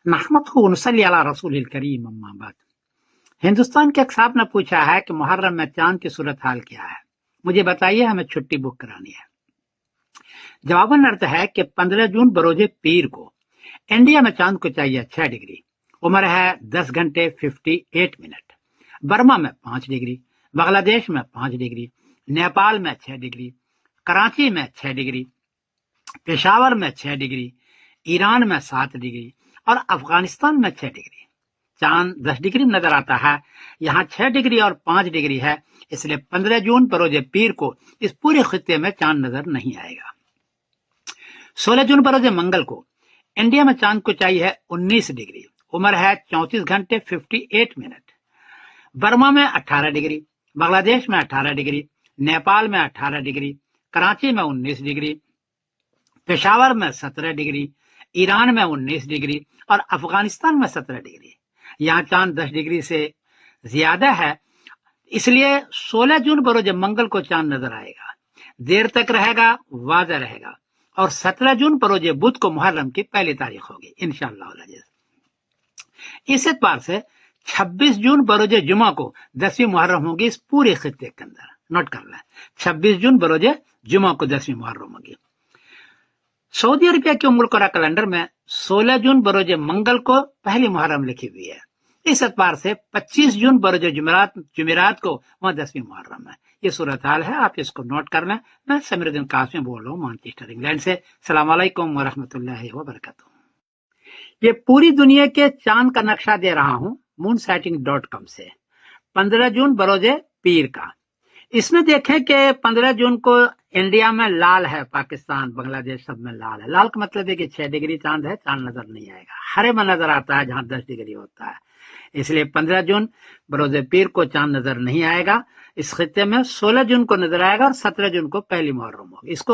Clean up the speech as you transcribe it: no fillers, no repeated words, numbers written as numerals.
نحمده ونصلی علی رسول الکریم اما بعد۔ ہندوستان کے ایک صاحب نے پوچھا ہے کہ محرم میں چاند کی صورتحال کیا ہے، مجھے بتائیے، ہمیں چھٹی بک کرانی ہے۔ جواباً ارد ہے کہ 15 جون بروز پیر کو انڈیا میں چاند کو چاہیے 6 ڈگری، عمر ہے 10 گھنٹے 58 منٹ، برما میں 5 ڈگری، بنگلہ دیش میں 5 ڈگری، نیپال میں 6 ڈگری، کراچی میں 6 ڈگری، پشاور میں 6 ڈگری، ایران میں 7 ڈگری اور افغانستان میں 6 ڈگری۔ چاند 10 ڈگری نظر آتا ہے، یہاں 6 ڈگری اور 5 ڈگری ہے، اس لیے 15 جون بروز پیر کو اس پورے خطے میں چاند نظر نہیں آئے گا۔ 16 جون بروز منگل کو انڈیا میں چاند کو چاہیے 19 ڈگری، عمر ہے 34 گھنٹے 58 منٹ، برما میں 18 ڈگری، بنگلہ دیش میں 18 ڈگری، نیپال میں 18 ڈگری، کراچی میں 19 ڈگری، پشاور میں 17 ڈگری، ایران میں 19 ڈگری اور افغانستان میں 17 ڈگری۔ یہاں چاند 10 ڈگری سے زیادہ ہے، اس لیے 16 جون بروز منگل کو چاند نظر آئے گا، دیر تک رہے گا، واضح رہے گا، اور 17 جون بروز بدھ کو محرم کی پہلی تاریخ ہوگی انشاءاللہ العزیز۔ اس اعتبار سے 26 جون بروز جمعہ کو 10ویں محرم ہوگی اس پورے خطے کے اندر، نوٹ کر لیں، 26 جون بروز جمعہ کو 10ویں محرم ہوگی۔ سعودی عربیہ کے ام القریٰ کیلنڈر میں 16 جون بروز منگل کو پہلی محرم لکھی ہوئی ہے، اس اعتبار سے 25 جون بروز جمعرات کو وہاں 10ویں محرم ہے۔ یہ صورتحال ہے، آپ اس کو نوٹ کر لیں۔ میں سمیر الدین قاسمی بول رہا ہوں مانچسٹر انگلینڈ سے۔ السلام علیکم ورحمۃ اللہ وبرکاتہ۔ یہ پوری دنیا کے چاند کا نقشہ دے رہا ہوں moonsighting.com سے، 15 جون بروز پیر کا۔ اس میں دیکھیں کہ 15 جون کو انڈیا میں لال ہے، پاکستان بنگلہ دیش سب میں لال ہے۔ لال کا مطلب ہے کہ 6 ڈگری چاند ہے، چاند نظر نہیں آئے گا۔ ہرے میں نظر آتا ہے جہاں 10 ڈگری ہوتا ہے، اس لیے 15 جون بروز پیر کو چاند نظر نہیں آئے گا۔ اس خطے میں 16 جون کو نظر آئے گا اور 17 جون کو پہلی محرم ہوگی۔ اس کو